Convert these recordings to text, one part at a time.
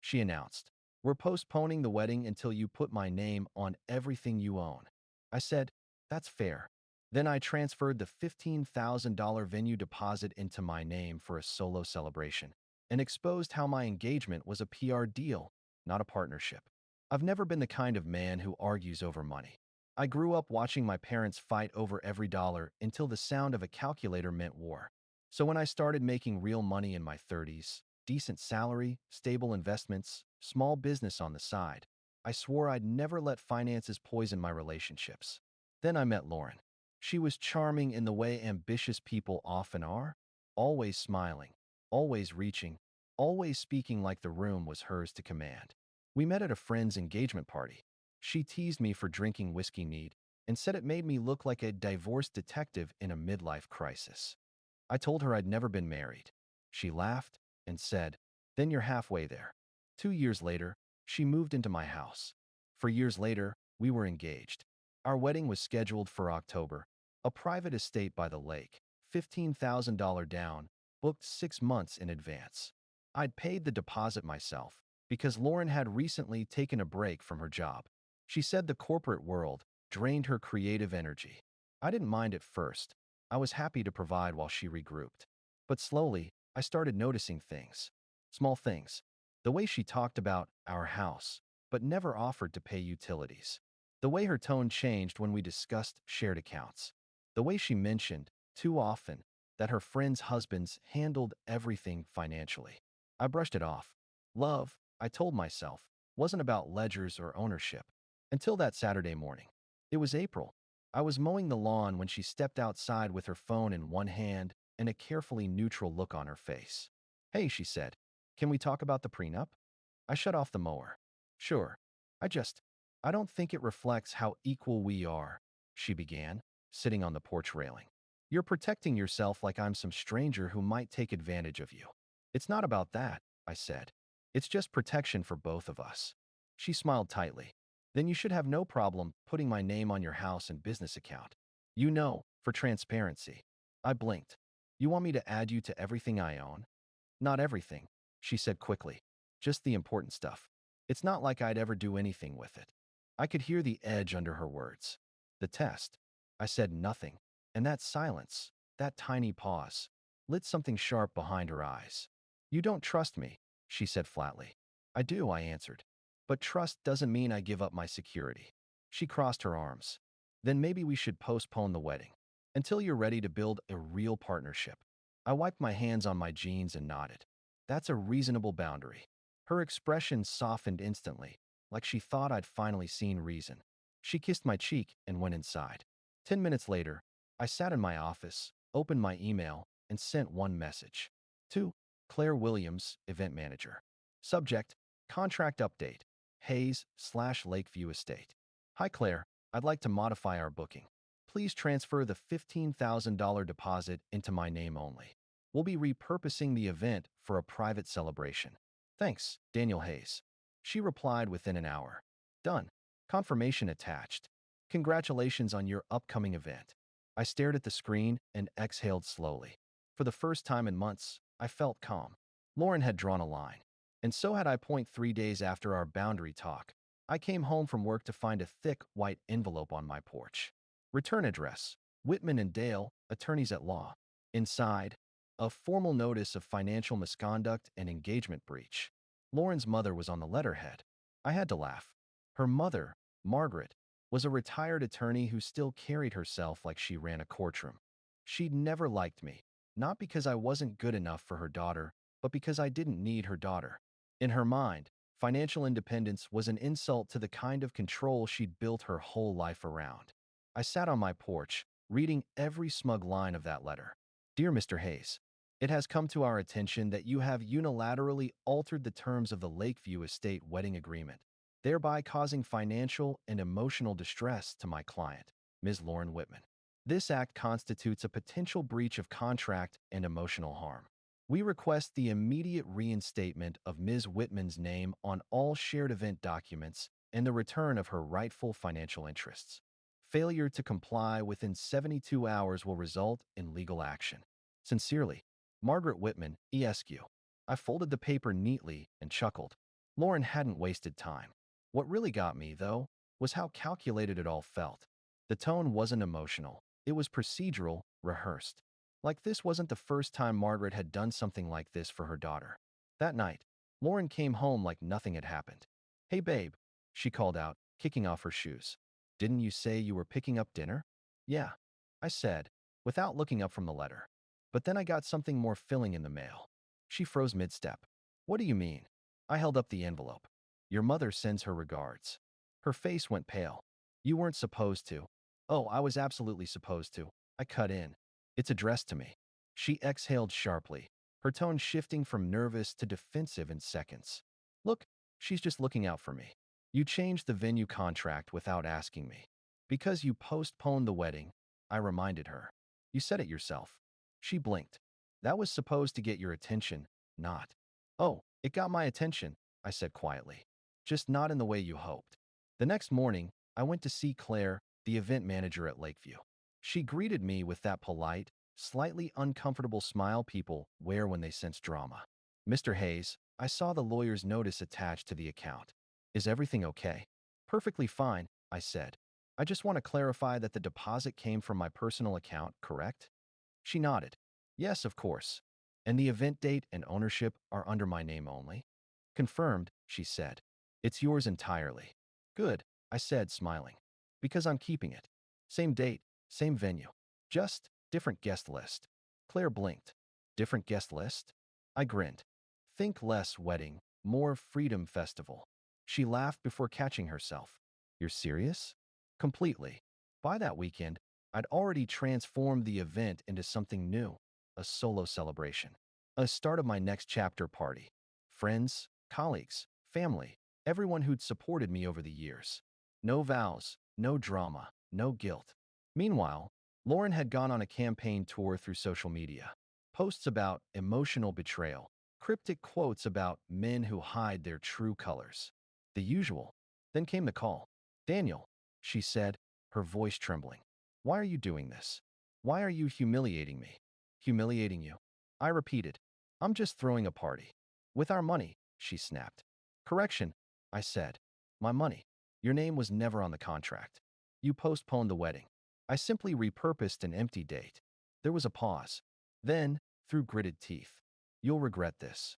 she announced. "We're postponing the wedding until you put my name on everything you own." I said, "That's fair." Then I transferred the $15,000 venue deposit into my name for a solo celebration and exposed how my engagement was a PR deal, not a partnership. I've never been the kind of man who argues over money. I grew up watching my parents fight over every dollar until the sound of a calculator meant war. So when I started making real money in my 30s, decent salary, stable investments, small business on the side, I swore I'd never let finances poison my relationships. Then I met Lauren. She was charming in the way ambitious people often are, always smiling, always reaching, always speaking like the room was hers to command. We met at a friend's engagement party. She teased me for drinking whiskey neat and said it made me look like a divorced detective in a midlife crisis. I told her I'd never been married. She laughed and said, "Then you're halfway there." 2 years later, she moved into my house. 4 years later, we were engaged. Our wedding was scheduled for October, a private estate by the lake, $15,000 down, booked 6 months in advance. I'd paid the deposit myself because Lauren had recently taken a break from her job. She said the corporate world drained her creative energy. I didn't mind at first. I was happy to provide while she regrouped. But slowly, I started noticing things. Small things. The way she talked about our house, but never offered to pay utilities. The way her tone changed when we discussed shared accounts. The way she mentioned, too often, that her friends' husbands handled everything financially. I brushed it off. Love, I told myself, wasn't about ledgers or ownership. Until that Saturday morning. It was April. I was mowing the lawn when she stepped outside with her phone in one hand and a carefully neutral look on her face. "Hey," she said, "can we talk about the prenup?" I shut off the mower. "Sure. I don't think it reflects how equal we are," she began, sitting on the porch railing. "You're protecting yourself like I'm some stranger who might take advantage of you." "It's not about that," I said. "It's just protection for both of us." She smiled tightly. "Then you should have no problem putting my name on your house and business account. For transparency." I blinked. "You want me to add you to everything I own?" "Not everything," she said quickly. "Just the important stuff. It's not like I'd ever do anything with it." I could hear the edge under her words. "The test." I said nothing, and that silence, that tiny pause, lit something sharp behind her eyes. "You don't trust me," she said flatly. "I do," I answered. "But trust doesn't mean I give up my security." She crossed her arms. "Then maybe we should postpone the wedding until you're ready to build a real partnership." I wiped my hands on my jeans and nodded. "That's a reasonable boundary." Her expression softened instantly, like she thought I'd finally seen reason. She kissed my cheek and went inside. 10 minutes later, I sat in my office, opened my email, and sent one message. To Claire Williams, event manager. Subject, contract update. Hayes/Lakeview Estate. "Hi Claire, I'd like to modify our booking. Please transfer the $15,000 deposit into my name only. We'll be repurposing the event for a private celebration. Thanks, Daniel Hayes." She replied within an hour. "Done. Confirmation attached. Congratulations on your upcoming event." I stared at the screen and exhaled slowly. For the first time in months, I felt calm. Lauren had drawn a line. And so had I. 3 days after our boundary talk, I came home from work to find a thick, white envelope on my porch. Return address: Whitman and Dale, attorneys at law. Inside, a formal notice of financial misconduct and engagement breach. Lauren's mother was on the letterhead. I had to laugh. Her mother, Margaret, was a retired attorney who still carried herself like she ran a courtroom. She'd never liked me, not because I wasn't good enough for her daughter, but because I didn't need her daughter. In her mind, financial independence was an insult to the kind of control she'd built her whole life around. I sat on my porch, reading every smug line of that letter. "Dear Mr. Hayes, it has come to our attention that you have unilaterally altered the terms of the Lakeview Estate wedding agreement, thereby causing financial and emotional distress to my client, Ms. Lauren Whitman. This act constitutes a potential breach of contract and emotional harm. We request the immediate reinstatement of Ms. Whitman's name on all shared event documents and the return of her rightful financial interests. Failure to comply within 72 hours will result in legal action. Sincerely, Margaret Whitman, ESQ." I folded the paper neatly and chuckled. Lauren hadn't wasted time. What really got me, though, was how calculated it all felt. The tone wasn't emotional. It was procedural, rehearsed. Like this wasn't the first time Margaret had done something like this for her daughter. That night, Lauren came home like nothing had happened. "Hey, babe," she called out, kicking off her shoes. "Didn't you say you were picking up dinner?" "Yeah," I said, without looking up from the letter. But then I got something more filling in the mail. She froze mid-step. "What do you mean?" I held up the envelope. "Your mother sends her regards." Her face went pale. "You weren't supposed to." "Oh, I was absolutely supposed to." I cut in. "It's addressed to me." She exhaled sharply, her tone shifting from nervous to defensive in seconds. "Look, she's just looking out for me. You changed the venue contract without asking me. Because you postponed the wedding," I reminded her. "You said it yourself." She blinked. "That was supposed to get your attention, not." "Oh, it got my attention," I said quietly. "Just not in the way you hoped." The next morning, I went to see Claire, the event manager at Lakeview. She greeted me with that polite, slightly uncomfortable smile people wear when they sense drama. "Mr. Hayes, I saw the lawyer's notice attached to the account. Is everything okay?" "Perfectly fine," I said. "I just want to clarify that the deposit came from my personal account, correct?" She nodded. "Yes, of course. And the event date and ownership are under my name only?" "Confirmed," she said. "It's yours entirely." "Good," I said, smiling. "Because I'm keeping it. Same date, same venue. Just different guest list." Claire blinked. "Different guest list?" I grinned. "Think less wedding, more freedom festival." She laughed before catching herself. "You're serious?" "Completely." By that weekend, I'd already transformed the event into something new, a solo celebration, a start of my next chapter party. Friends, colleagues, family, everyone who'd supported me over the years. No vows, no drama, no guilt. Meanwhile, Lauren had gone on a campaign tour through social media. Posts about emotional betrayal, cryptic quotes about men who hide their true colors. The usual. Then came the call. "Daniel," she said, her voice trembling. "Why are you doing this? Why are you humiliating me?" "Humiliating you?" I repeated. "I'm just throwing a party." "With our money," she snapped. "Correction," I said. "My money. Your name was never on the contract. You postponed the wedding. I simply repurposed an empty date." There was a pause. Then, through gritted teeth, "You'll regret this."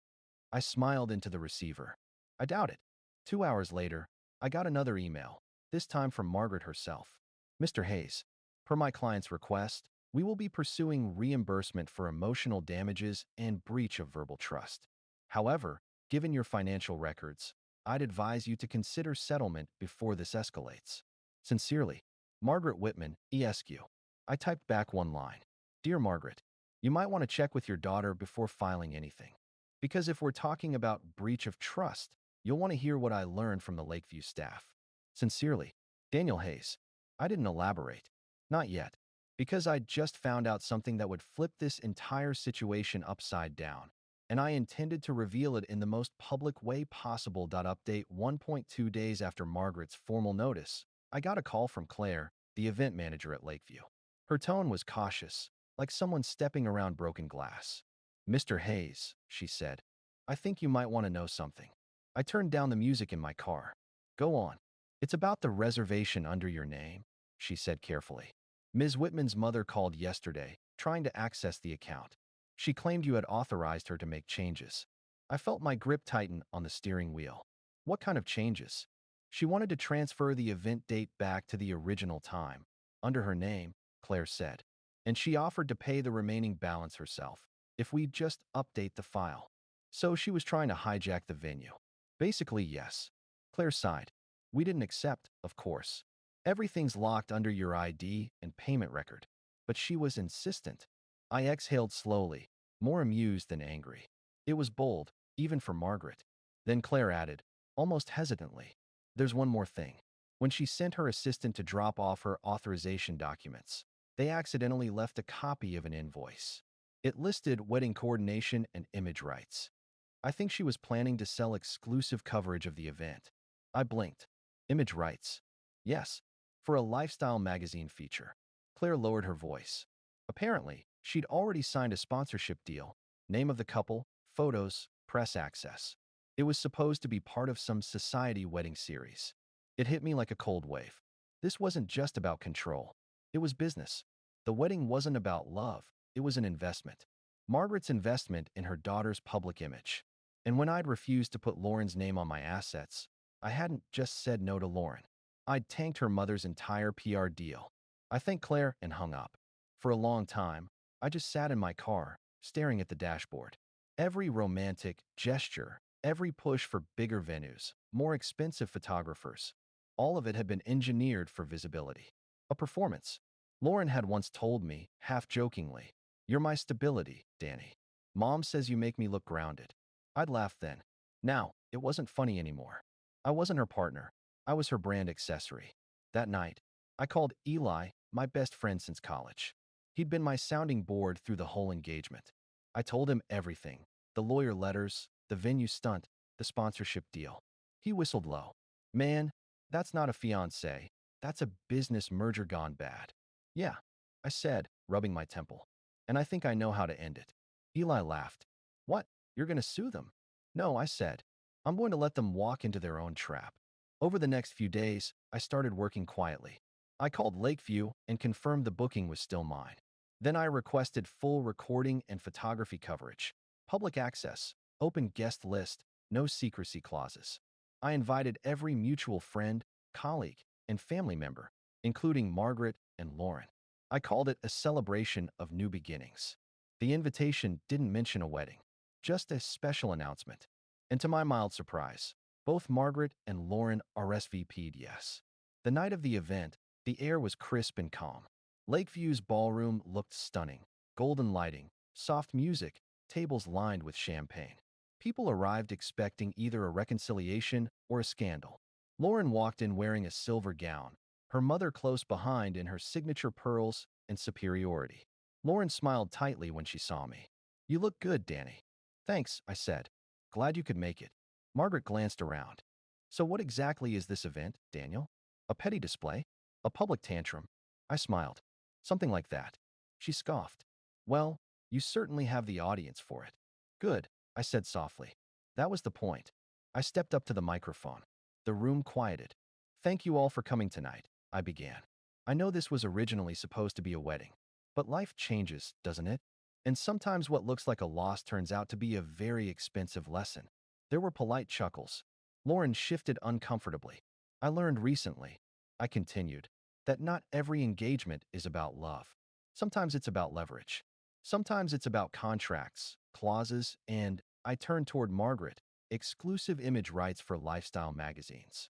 I smiled into the receiver. I doubt it. 2 hours later, I got another email, this time from Margaret herself. "Mr. Hayes, per my client's request, we will be pursuing reimbursement for emotional damages and breach of verbal trust. However, given your financial records, I'd advise you to consider settlement before this escalates. Sincerely, Margaret Whitman, ESQ." I typed back one line. "Dear Margaret, you might want to check with your daughter before filing anything. Because if we're talking about breach of trust, you'll want to hear what I learned from the Lakeview staff. Sincerely, Daniel Hayes." I didn't elaborate. Not yet. Because I'd just found out something that would flip this entire situation upside down, and I intended to reveal it in the most public way possible. Update 1.2 days after Margaret's formal notice, I got a call from Claire, the event manager at Lakeview. Her tone was cautious, like someone stepping around broken glass. "Mr. Hayes," she said, "I think you might want to know something." I turned down the music in my car. "Go on." "It's about the reservation under your name," she said carefully. "Ms. Whitman's mother called yesterday, trying to access the account. She claimed you had authorized her to make changes." I felt my grip tighten on the steering wheel. "What kind of changes?" "She wanted to transfer the event date back to the original time, under her name," Claire said. "And she offered to pay the remaining balance herself, if we'd just update the file." "So she was trying to hijack the venue." "Basically, yes." Claire sighed. "We didn't accept, of course. Everything's locked under your ID and payment record." But she was insistent. I exhaled slowly, more amused than angry. It was bold, even for Margaret. Then Claire added, almost hesitantly, "There's one more thing. When she sent her assistant to drop off her authorization documents, they accidentally left a copy of an invoice. It listed wedding coordination and image rights. I think she was planning to sell exclusive coverage of the event." I blinked. "Image rights?" "Yes, for a lifestyle magazine feature." Claire lowered her voice. "Apparently, she'd already signed a sponsorship deal. Name of the couple, photos, press access. It was supposed to be part of some society wedding series. It hit me like a cold wave. This wasn't just about control. It was business. The wedding wasn't about love. It was an investment. Margaret's investment in her daughter's public image. And when I'd refused to put Lauren's name on my assets, I hadn't just said no to Lauren. I'd tanked her mother's entire PR deal. I thanked Claire and hung up. For a long time, I just sat in my car, staring at the dashboard. Every romantic gesture, every push for bigger venues, more expensive photographers, all of it had been engineered for visibility. A performance. Lauren had once told me, half jokingly, "You're my stability, Danny. Mom says you make me look grounded." I'd laughed then. Now, it wasn't funny anymore. I wasn't her partner. I was her brand accessory. That night, I called Eli, my best friend since college. He'd been my sounding board through the whole engagement. I told him everything: the lawyer letters, the venue stunt, the sponsorship deal. He whistled low. "Man, that's not a fiancé. That's a business merger gone bad." "Yeah," I said, rubbing my temple. "And I think I know how to end it." Eli laughed. "What? You're going to sue them?" "No," I said. "I'm going to let them walk into their own trap." Over the next few days, I started working quietly. I called Lakeview and confirmed the booking was still mine. Then I requested full recording and photography coverage, public access, open guest list, no secrecy clauses. I invited every mutual friend, colleague, and family member, including Margaret and Lauren. I called it a celebration of new beginnings. The invitation didn't mention a wedding, just a special announcement. And to my mild surprise, both Margaret and Lauren RSVP'd yes. The night of the event, the air was crisp and calm. Lakeview's ballroom looked stunning. Golden lighting, soft music, tables lined with champagne. People arrived expecting either a reconciliation or a scandal. Lauren walked in wearing a silver gown, her mother close behind in her signature pearls and superiority. Lauren smiled tightly when she saw me. "You look good, Danny." "Thanks," I said. "Glad you could make it." Margaret glanced around. "So what exactly is this event, Daniel? A petty display? A public tantrum?" I smiled. "Something like that." She scoffed. "Well, you certainly have the audience for it." "Good," I said softly. That was the point. I stepped up to the microphone. The room quieted. "Thank you all for coming tonight," I began. "I know this was originally supposed to be a wedding, but life changes, doesn't it? And sometimes what looks like a loss turns out to be a very expensive lesson." There were polite chuckles. Lauren shifted uncomfortably. "I learned recently," I continued, "that not every engagement is about love. Sometimes it's about leverage. Sometimes it's about contracts, clauses, and," I turned toward Margaret, "exclusive image rights for lifestyle magazines."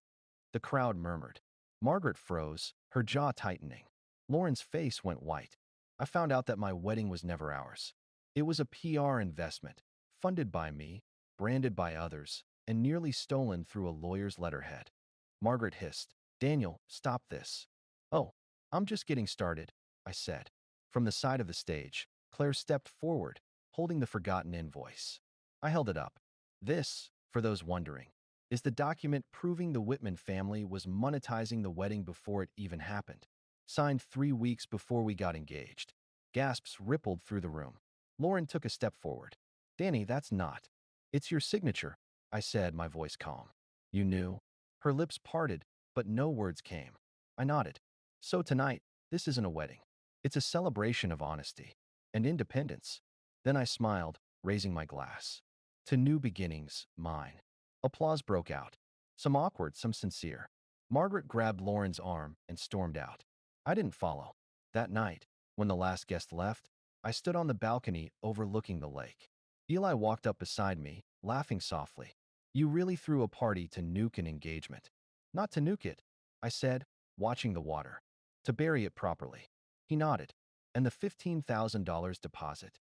The crowd murmured. Margaret froze, her jaw tightening. Lauren's face went white. I found out that my wedding was never ours. It was a PR investment, funded by me, branded by others, and nearly stolen through a lawyer's letterhead. Margaret hissed, "Daniel, stop this." "Oh, I'm just getting started," I said. From the side of the stage, Claire stepped forward, holding the forgotten invoice. I held it up. "This, for those wondering, is the document proving the Whitman family was monetizing the wedding before it even happened. Signed 3 weeks before we got engaged." Gasps rippled through the room. Lauren took a step forward. "Danny, that's not." "It's your signature," I said, my voice calm. "You knew?" Her lips parted, but no words came. I nodded. "So tonight, this isn't a wedding. It's a celebration of honesty and independence." Then I smiled, raising my glass. "To new beginnings, mine." Applause broke out. Some awkward, some sincere. Margaret grabbed Lauren's arm and stormed out. I didn't follow. That night, when the last guest left, I stood on the balcony overlooking the lake. Eli walked up beside me, laughing softly. "You really threw a party to nuke an engagement." "Not to nuke it," I said, watching the water. "To bury it properly." He nodded. "And the $15,000 deposit?"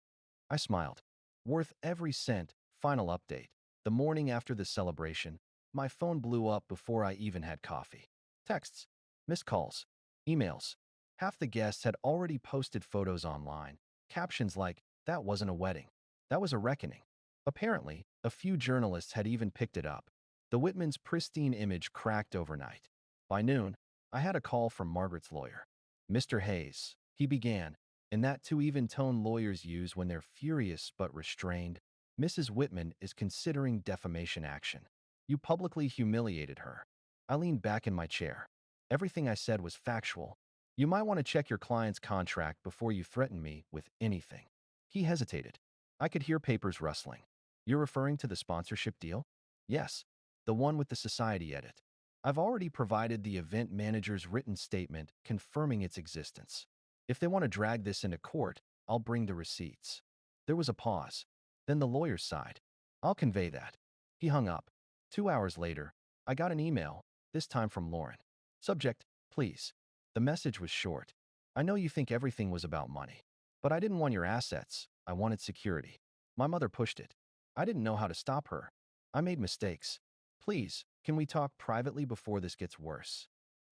I smiled. "Worth every cent." Final update. The morning after the celebration, my phone blew up before I even had coffee. Texts, missed calls, emails. Half the guests had already posted photos online, captions like, "That wasn't a wedding. That was a reckoning." Apparently, a few journalists had even picked it up. The Whitman's pristine image cracked overnight. By noon, I had a call from Margaret's lawyer. "Mr. Hayes," he began, in that too even tone lawyers use when they're furious but restrained. Mrs. Whitman is considering defamation action. You publicly humiliated her. I leaned back in my chair. Everything I said was factual. You might want to check your client's contract before you threaten me with anything. He hesitated. I could hear papers rustling. You're referring to the sponsorship deal? Yes, the one with the society edit. I've already provided the event manager's written statement confirming its existence. If they want to drag this into court, I'll bring the receipts. There was a pause. Then the lawyer's side. I'll convey that. He hung up. 2 hours later, I got an email, this time from Lauren. Subject, please. The message was short. I know you think everything was about money, but I didn't want your assets. I wanted security. My mother pushed it. I didn't know how to stop her. I made mistakes. Please, can we talk privately before this gets worse?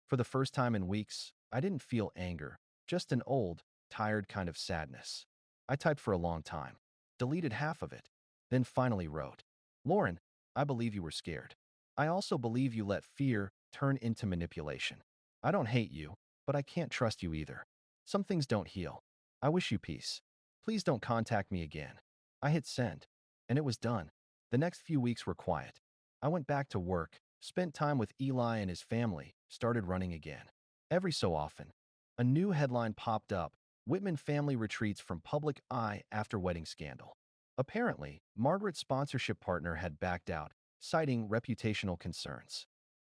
For the first time in weeks, I didn't feel anger, just an old, tired kind of sadness. I typed for a long time, deleted half of it, then finally wrote, Lauren, I believe you were scared. I also believe you let fear turn into manipulation. I don't hate you, but I can't trust you either. Some things don't heal. I wish you peace. Please don't contact me again. I hit send, and it was done. The next few weeks were quiet. I went back to work, spent time with Eli and his family, started running again. Every so often, a new headline popped up, Whitman family retreats from public eye after wedding scandal. Apparently, Margaret's sponsorship partner had backed out, citing reputational concerns.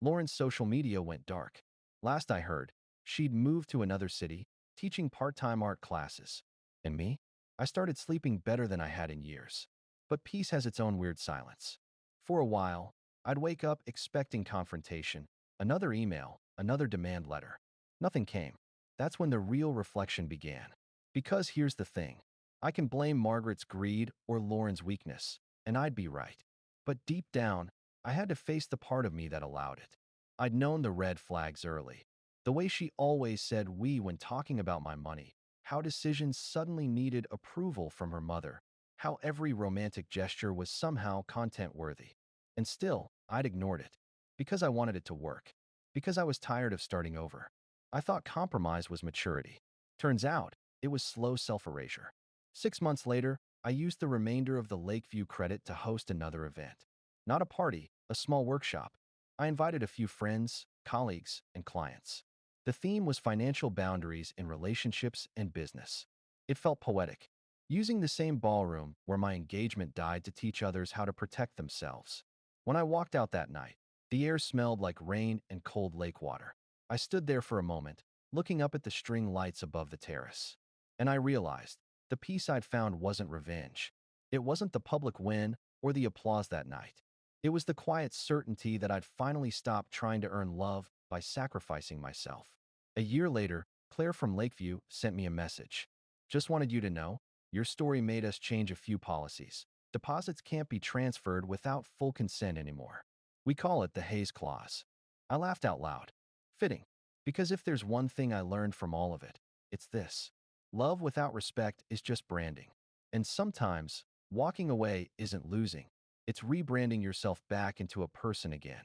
Lauren's social media went dark. Last I heard, she'd moved to another city, teaching part-time art classes. And me? I started sleeping better than I had in years. But peace has its own weird silence. For a while, I'd wake up expecting confrontation, another email, another demand letter. Nothing came. That's when the real reflection began. Because here's the thing. I can blame Margaret's greed or Lauren's weakness, and I'd be right. But deep down, I had to face the part of me that allowed it. I'd known the red flags early. The way she always said we when talking about my money, how decisions suddenly needed approval from her mother, how every romantic gesture was somehow content-worthy. And still, I'd ignored it. Because I wanted it to work. Because I was tired of starting over. I thought compromise was maturity. Turns out, it was slow self-erasure. 6 months later, I used the remainder of the Lakeview credit to host another event. Not a party, a small workshop. I invited a few friends, colleagues, and clients. The theme was financial boundaries in relationships and business. It felt poetic, using the same ballroom where my engagement died to teach others how to protect themselves. When I walked out that night, the air smelled like rain and cold lake water. I stood there for a moment, looking up at the string lights above the terrace. And I realized, the peace I'd found wasn't revenge. It wasn't the public win or the applause that night. It was the quiet certainty that I'd finally stopped trying to earn love by sacrificing myself. A year later, Claire from Lakeview sent me a message. Just wanted you to know, your story made us change a few policies. Deposits can't be transferred without full consent anymore. We call it the Hayes Clause. I laughed out loud. Fitting. Because if there's one thing I learned from all of it, it's this. Love without respect is just branding. And sometimes, walking away isn't losing. It's rebranding yourself back into a person again.